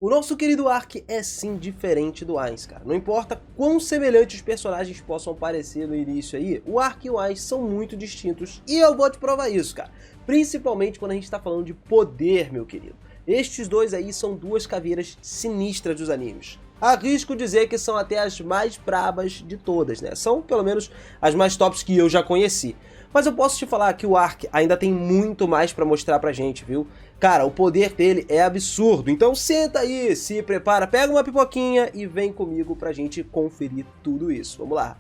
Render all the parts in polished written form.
O nosso querido Ark é sim diferente do Ainz, cara. Não importa quão semelhantes os personagens possam parecer no início aí, o Ark e o Ainz são muito distintos e eu vou te provar isso, cara. Principalmente quando a gente tá falando de poder, meu querido. Estes dois aí são duas caveiras sinistras dos animes. Arrisco dizer que são até as mais brabas de todas, né? São, pelo menos, as mais tops que eu já conheci. Mas eu posso te falar que o Ark ainda tem muito mais pra mostrar pra gente, viu? Cara, o poder dele é absurdo, então senta aí, se prepara, pega uma pipoquinha e vem comigo pra gente conferir tudo isso. Vamos lá!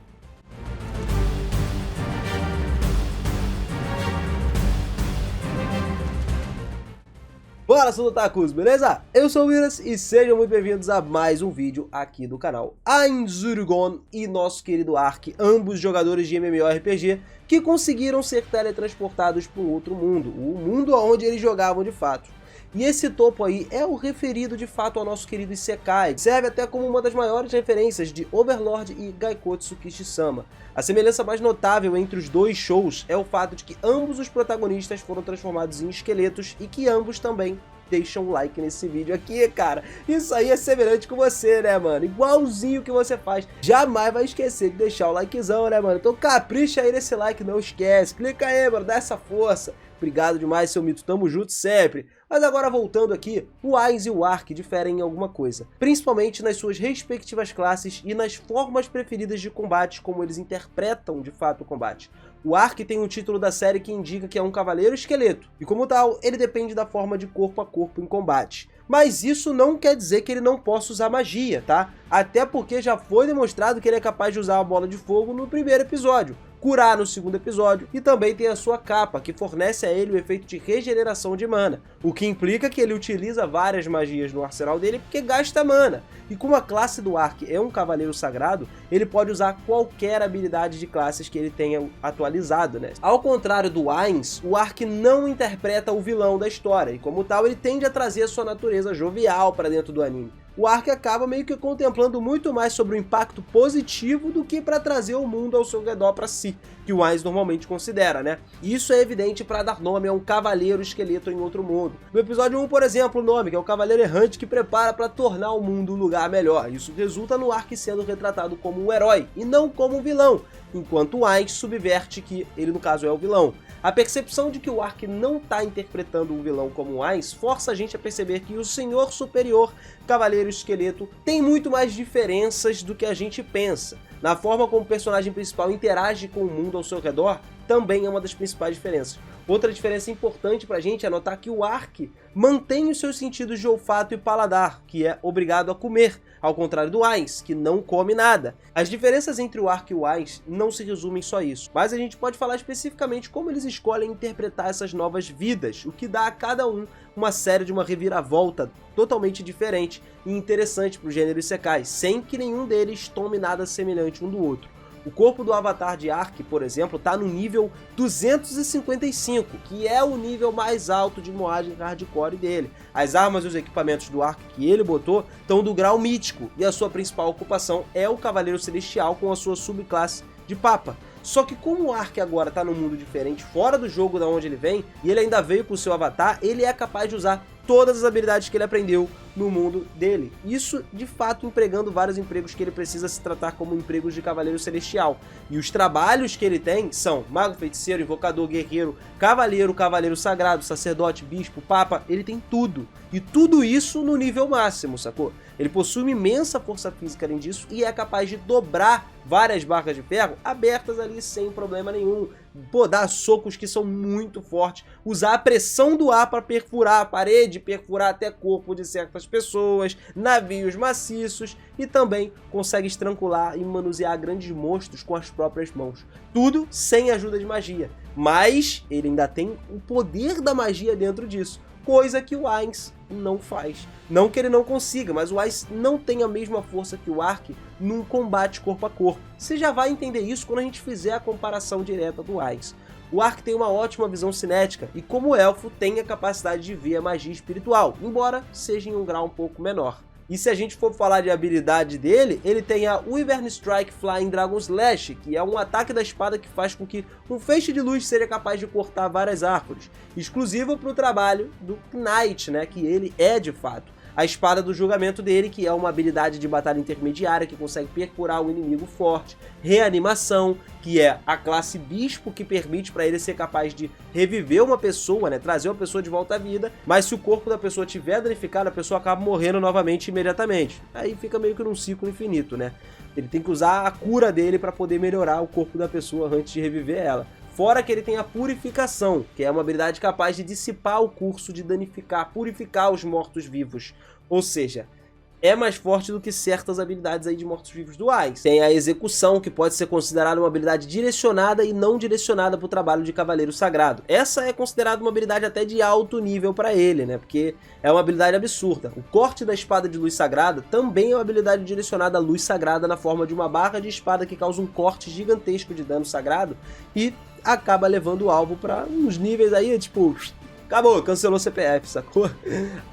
Bora, Otakus, beleza? Eu sou o Willis e sejam muito bem-vindos a mais um vídeo aqui do canal. Ainzurgon e nosso querido Ark, ambos jogadores de MMORPG, que conseguiram ser teletransportados para um outro mundo, o mundo onde eles jogavam de fato. E esse topo aí é o referido de fato ao nosso querido Isekai, serve até como uma das maiores referências de Overlord e Gaikotsu Kishi-sama. A semelhança mais notável entre os dois shows é o fato de que ambos os protagonistas foram transformados em esqueletos e que ambos também deixam um like nesse vídeo aqui, cara. Isso aí é semelhante com você, né, mano? Igualzinho que você faz. Jamais vai esquecer de deixar o likezão, né, mano? Então capricha aí nesse like, não esquece. Clica aí, mano, dá essa força. Obrigado demais, seu mito. Tamo junto sempre. Mas agora voltando aqui, o Ainz e o Ark diferem em alguma coisa, principalmente nas suas respectivas classes e nas formas preferidas de combate, como eles interpretam de fato o combate. O Ark tem um título da série que indica que é um cavaleiro esqueleto, e como tal, ele depende da forma de corpo a corpo em combate. Mas isso não quer dizer que ele não possa usar magia, tá? Até porque já foi demonstrado que ele é capaz de usar a bola de fogo no primeiro episódio, curar no segundo episódio, e também tem a sua capa, que fornece a ele o efeito de regeneração de mana, o que implica que ele utiliza várias magias no arsenal dele porque gasta mana. E como a classe do Ark é um cavaleiro sagrado, ele pode usar qualquer habilidade de classes que ele tenha atualizado, né? Ao contrário do Ainz, o Ark não interpreta o vilão da história, e como tal ele tende a trazer a sua natureza jovial para dentro do anime. O Ark acaba meio que contemplando muito mais sobre o impacto positivo do que para trazer o mundo ao seu redor para si, que o Ainz normalmente considera, né? E isso é evidente para dar nome a um cavaleiro esqueleto em outro mundo. No episódio 1, por exemplo, o nome, que é o cavaleiro errante que prepara para tornar o mundo um lugar melhor. Isso resulta no Ark sendo retratado como um herói e não como um vilão, enquanto o Ainz subverte que ele no caso é o vilão. A percepção de que o Ark não está interpretando o vilão como o Ainz força a gente a perceber que o Senhor Superior, Cavaleiro Esqueleto, tem muito mais diferenças do que a gente pensa. Na forma como o personagem principal interage com o mundo ao seu redor, também é uma das principais diferenças. Outra diferença importante pra gente é notar que o Ark mantém os seus sentidos de olfato e paladar, que é obrigado a comer, ao contrário do Ainz, que não come nada. As diferenças entre o Ark e o Ainz não se resumem só a isso, mas a gente pode falar especificamente como eles escolhem interpretar essas novas vidas, o que dá a cada um uma série de uma reviravolta totalmente diferente e interessante pro gênero Isekai, sem que nenhum deles tome nada semelhante um do outro. O corpo do avatar de Ark, por exemplo, está no nível 255, que é o nível mais alto de moagem hardcore dele. As armas e os equipamentos do Ark que ele botou estão do grau mítico, e a sua principal ocupação é o Cavaleiro Celestial com a sua subclasse de Papa. Só que como o Ark agora está num mundo diferente, fora do jogo da onde ele vem, e ele ainda veio com o seu avatar, ele é capaz de usar todas as habilidades que ele aprendeu no mundo dele. Isso, de fato, empregando vários empregos que ele precisa se tratar como empregos de Cavaleiro Celestial. E os trabalhos que ele tem são Mago, Feiticeiro, Invocador, Guerreiro, Cavaleiro, Cavaleiro Sagrado, Sacerdote, Bispo, Papa, ele tem tudo. E tudo isso no nível máximo, sacou? Ele possui uma imensa força física além disso e é capaz de dobrar várias barras de ferro abertas ali sem problema nenhum. Pô, dar socos que são muito fortes, usar a pressão do ar para perfurar a parede, perfurar até corpo de certas pessoas, navios maciços, e também consegue estrangular e manusear grandes monstros com as próprias mãos. Tudo sem ajuda de magia, mas ele ainda tem o poder da magia dentro disso, coisa que o Ainz não faz. Não que ele não consiga, mas o Ainz não tem a mesma força que o Ark num combate corpo a corpo. Você já vai entender isso quando a gente fizer a comparação direta do Ainz. O Ark tem uma ótima visão cinética e, como elfo, tem a capacidade de ver a magia espiritual, embora seja em um grau um pouco menor. E se a gente for falar de habilidade dele, ele tem a Wyvern Strike Flying Dragon Slash, que é um ataque da espada que faz com que um feixe de luz seja capaz de cortar várias árvores, exclusivo para o trabalho do Knight, né, que ele é de fato. a espada do julgamento dele, que é uma habilidade de batalha intermediária que consegue perfurar o inimigo forte, reanimação, que é a classe bispo, que permite para ele ser capaz de reviver uma pessoa, né, trazer uma pessoa de volta à vida, mas se o corpo da pessoa tiver danificado, a pessoa acaba morrendo novamente imediatamente. Aí fica meio que num ciclo infinito, né? Ele tem que usar a cura dele para poder melhorar o corpo da pessoa antes de reviver ela. Fora que ele tem a purificação, que é uma habilidade capaz de dissipar o curso, de danificar, purificar os mortos-vivos. Ou seja, é mais forte do que certas habilidades aí de mortos-vivos duais. Tem a execução, que pode ser considerada uma habilidade direcionada e não direcionada para o trabalho de cavaleiro sagrado. Essa é considerada uma habilidade até de alto nível para ele, né? Porque é uma habilidade absurda. O corte da espada de luz sagrada também é uma habilidade direcionada à luz sagrada na forma de uma barra de espada que causa um corte gigantesco de dano sagrado e acaba levando o alvo para uns níveis aí, tipo, acabou, cancelou o CPF, sacou?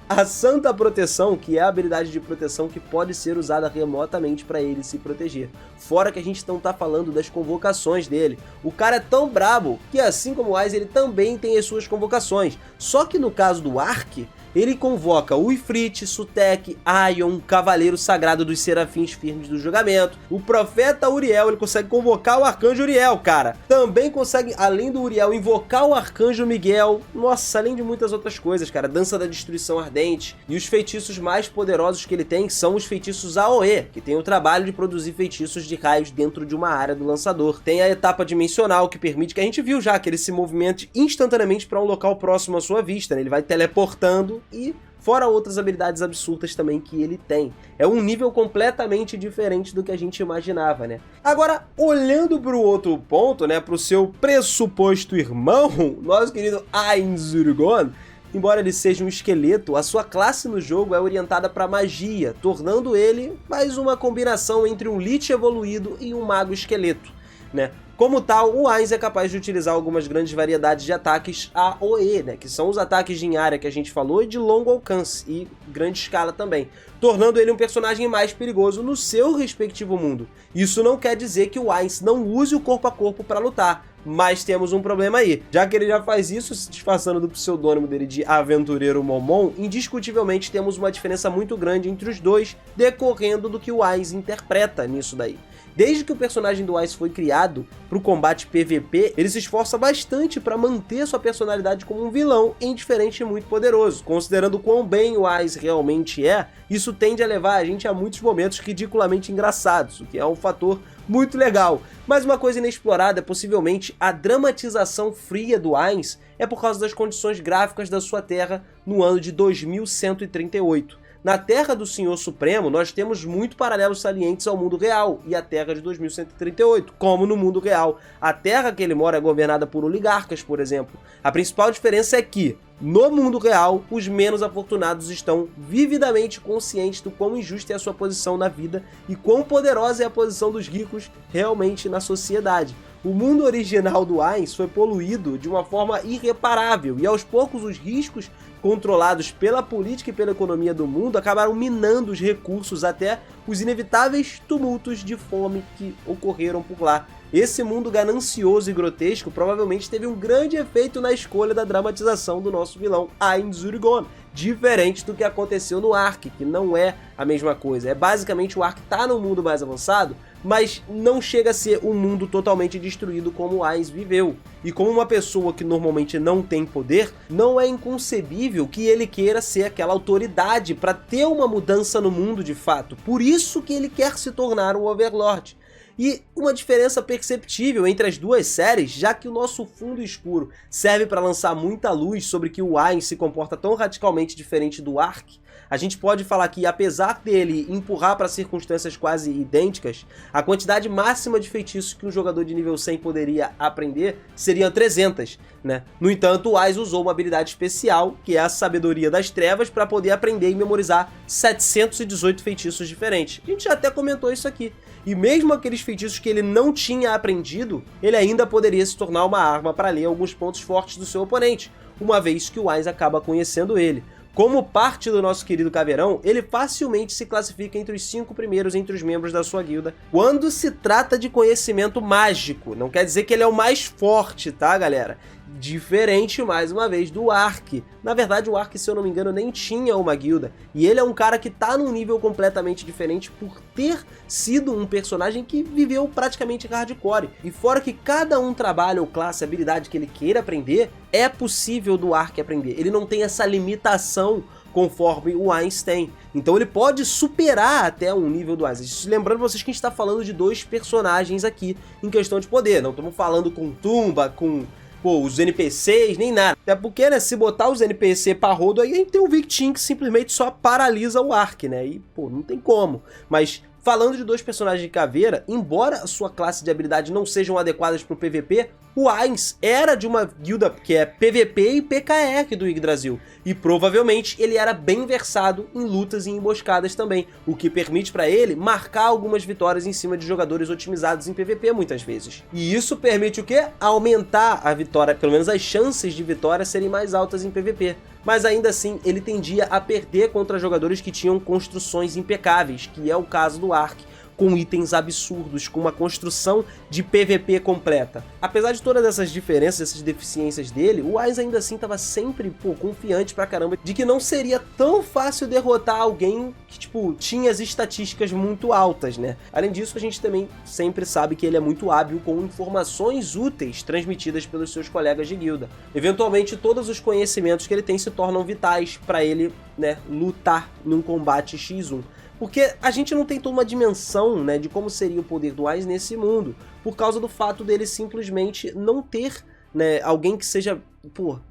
A Santa Proteção, que é a habilidade de proteção que pode ser usada remotamente para ele se proteger. Fora que a gente não tá falando das convocações dele. O cara é tão brabo que, assim como o Ais, ele também tem as suas convocações. Só que no caso do Ark, ele convoca o Ifrit, Sutek, Aion, Cavaleiro Sagrado dos Serafins Firmes do Julgamento, o Profeta Uriel, ele consegue convocar o Arcanjo Uriel, cara. Também consegue, além do Uriel, invocar o Arcanjo Miguel. Nossa, além de muitas outras coisas, cara. Dança da Destruição Ardente. E os feitiços mais poderosos que ele tem são os feitiços AOE, que tem o trabalho de produzir feitiços de raios dentro de uma área do lançador. Tem a etapa dimensional, que permite, que a gente viu já, que ele se movimente instantaneamente para um local próximo à sua vista, né? Ele vai teleportando e fora outras habilidades absurdas também que ele tem. É um nível completamente diferente do que a gente imaginava, né? Agora, olhando para o outro ponto, né, para o seu pressuposto irmão, nosso querido Einzurgon, embora ele seja um esqueleto, a sua classe no jogo é orientada para magia, tornando ele mais uma combinação entre um Lich evoluído e um mago esqueleto, né? Como tal, o Ainz é capaz de utilizar algumas grandes variedades de ataques AOE, né, que são os ataques em área que a gente falou e de longo alcance e grande escala também, tornando ele um personagem mais perigoso no seu respectivo mundo. Isso não quer dizer que o Ainz não use o corpo a corpo para lutar, mas temos um problema aí. Já que ele já faz isso, se disfarçando do pseudônimo dele de Aventureiro Momon, indiscutivelmente temos uma diferença muito grande entre os dois, decorrendo do que o Ainz interpreta nisso daí. Desde que o personagem do Ais foi criado para o combate PVP, ele se esforça bastante para manter sua personalidade como um vilão indiferente e muito poderoso. Considerando quão bem o Ais realmente é, isso tende a levar a gente a muitos momentos ridiculamente engraçados, o que é um fator muito legal. Mas uma coisa inexplorada é possivelmente a dramatização fria do Ainz é por causa das condições gráficas da sua terra no ano de 2138. Na Terra do Senhor Supremo, nós temos muito paralelos salientes ao mundo real e à Terra de 2138, como no mundo real. A Terra que ele mora é governada por oligarcas, por exemplo. A principal diferença é que, no mundo real, os menos afortunados estão vividamente conscientes do quão injusta é a sua posição na vida e quão poderosa é a posição dos ricos realmente na sociedade. O mundo original do Ainz foi poluído de uma forma irreparável e aos poucos os riscos controlados pela política e pela economia do mundo acabaram minando os recursos até os inevitáveis tumultos de fome que ocorreram por lá. Esse mundo ganancioso e grotesco provavelmente teve um grande efeito na escolha da dramatização do nosso vilão Einzurgon, diferente do que aconteceu no Ark, que não é a mesma coisa. É basicamente o Ark tá no mundo mais avançado, mas não chega a ser um mundo totalmente destruído como o Ainz viveu. E como uma pessoa que normalmente não tem poder, não é inconcebível que ele queira ser aquela autoridade para ter uma mudança no mundo de fato. Por isso que ele quer se tornar um Overlord. E uma diferença perceptível entre as duas séries, já que o nosso fundo escuro serve para lançar muita luz sobre que o Ainz se comporta tão radicalmente diferente do Ark, a gente pode falar que, apesar dele empurrar para circunstâncias quase idênticas, a quantidade máxima de feitiços que um jogador de nível 100 poderia aprender seria 300, né? No entanto, o Ainz usou uma habilidade especial, que é a Sabedoria das Trevas, para poder aprender e memorizar 718 feitiços diferentes. A gente já até comentou isso aqui. E mesmo aqueles feitiços que ele não tinha aprendido, ele ainda poderia se tornar uma arma para ler alguns pontos fortes do seu oponente, uma vez que o Ainz acaba conhecendo ele. Como parte do nosso querido Caveirão, ele facilmente se classifica entre os 5 primeiros entre os membros da sua guilda quando se trata de conhecimento mágico. Não quer dizer que ele é o mais forte, tá, galera? diferente, mais uma vez, do Ark. Na verdade, o Ark, se eu não me engano, nem tinha uma guilda. E ele é um cara que tá num nível completamente diferente por ter sido um personagem que viveu praticamente hardcore. E fora que cada um trabalha ou classe, habilidade que ele queira aprender, é possível do Ark aprender. Ele não tem essa limitação conforme o Einstein. Então ele pode superar até um nível do Einstein. Lembrando vocês que a gente está falando de dois personagens aqui em questão de poder. Não estamos falando com Tumba, com os NPCs, nem nada. Até porque, né, se botar os NPC pra rodo, aí a gente tem o Victim que simplesmente só paralisa o Ark, né? E, pô, não tem como. Mas falando de dois personagens de caveira, embora a sua classe de habilidade não sejam adequadas para o PVP, o Ainz era de uma guilda que é PVP e PKE aqui do Yggdrasil, e provavelmente ele era bem versado em lutas e emboscadas também, o que permite para ele marcar algumas vitórias em cima de jogadores otimizados em PVP muitas vezes. E isso permite o quê? Aumentar a vitória, pelo menos as chances de vitória serem mais altas em PVP. Mas ainda assim, ele tendia a perder contra jogadores que tinham construções impecáveis, que é o caso do Ark, com itens absurdos, com uma construção de PVP completa. Apesar de todas essas diferenças, essas deficiências dele, o Ainz ainda assim estava sempre, confiante pra caramba de que não seria tão fácil derrotar alguém que, tinha as estatísticas muito altas, né? Além disso, a gente também sempre sabe que ele é muito hábil com informações úteis transmitidas pelos seus colegas de guilda. Eventualmente, todos os conhecimentos que ele tem se tornam vitais para ele, né, lutar num combate X1. Porque a gente não tem toda uma dimensão, né, de como seria o poder do Ainz nesse mundo, por causa do fato dele simplesmente não ter, né, alguém que seja,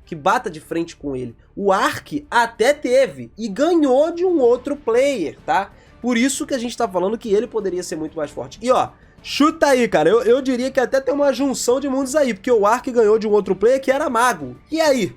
que bata de frente com ele. O Ark até teve, e ganhou de um outro player, tá? Por isso que a gente tá falando que ele poderia ser muito mais forte. E ó, chuta aí, cara, eu diria que até tem uma junção de mundos aí, porque o Ark ganhou de um outro player que era mago. E aí?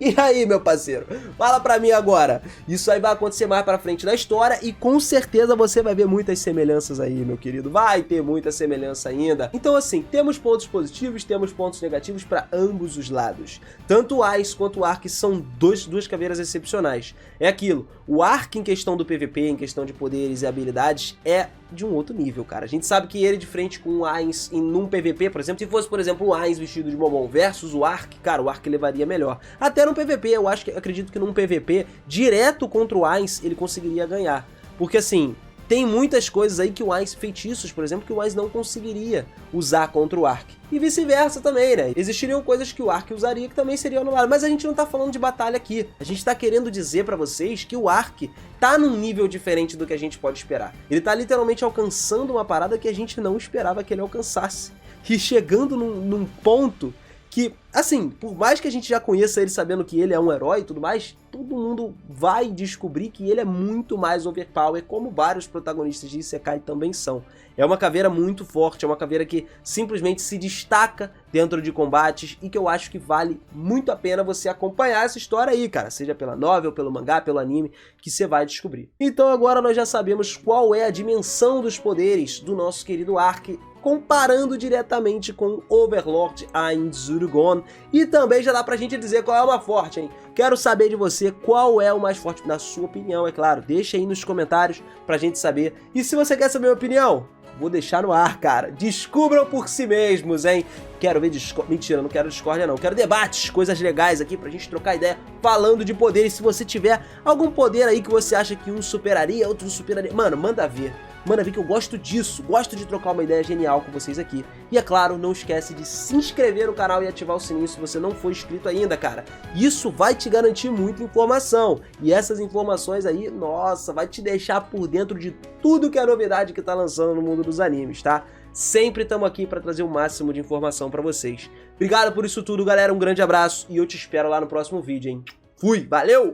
E aí, meu parceiro? Fala pra mim agora. Isso aí vai acontecer mais pra frente na história e com certeza você vai ver muitas semelhanças aí, meu querido. Vai ter muita semelhança ainda. Então assim, temos pontos positivos, temos pontos negativos pra ambos os lados. Tanto o Ainz quanto o Ark são duas caveiras excepcionais. É aquilo, o Ark em questão do PVP, em questão de poderes e habilidades, é de um outro nível, cara. A gente sabe que ele de frente com o Ainz num PVP, por exemplo, se fosse, por exemplo, o Ainz vestido de Momon versus o Ark, cara, o Ark levaria melhor. Até no PVP, eu acredito que num PVP direto contra o Ainz ele conseguiria ganhar. Porque assim, tem muitas coisas aí que o Ainz, feitiços, por exemplo, que o Ainz não conseguiria usar contra o Ark. E vice-versa também, né? Existiriam coisas que o Ark usaria que também seriam anuladas. Mas a gente não tá falando de batalha aqui. A gente tá querendo dizer pra vocês que o Ark tá num nível diferente do que a gente pode esperar. Ele tá literalmente alcançando uma parada que a gente não esperava que ele alcançasse. E chegando num ponto que, assim, por mais que a gente já conheça ele sabendo que ele é um herói e tudo mais, todo mundo vai descobrir que ele é muito mais overpower, como vários protagonistas de Isekai também são. É uma caveira muito forte, é uma caveira que simplesmente se destaca dentro de combates e que eu acho que vale muito a pena você acompanhar essa história aí, cara, seja pela novel, pelo mangá, pelo anime, que você vai descobrir. Então agora nós já sabemos qual é a dimensão dos poderes do nosso querido Ark, comparando diretamente com Overlord Einzurgon, e também já dá pra gente dizer qual é o mais forte, hein? Quero saber de você qual é o mais forte, na sua opinião, é claro. Deixa aí nos comentários pra gente saber. E se você quer saber a minha opinião, vou deixar no ar, cara. Descubram por si mesmos, hein? Quero ver Mentira, não quero discórdia, não. Quero debates, coisas legais aqui pra gente trocar ideia, falando de poderes. Se você tiver algum poder aí que você acha que um superaria, outro não superaria, mano, manda ver. Manda ver que eu gosto disso, gosto de trocar uma ideia genial com vocês aqui. E é claro, não esquece de se inscrever no canal e ativar o sininho se você não for inscrito ainda, cara. Isso vai te garantir muita informação. E essas informações aí, nossa, vai te deixar por dentro de tudo que é novidade que tá lançando no mundo dos animes, tá? Sempre estamos aqui para trazer o máximo de informação para vocês. Obrigado por isso tudo, galera. Um grande abraço e eu te espero lá no próximo vídeo, hein? Fui, valeu!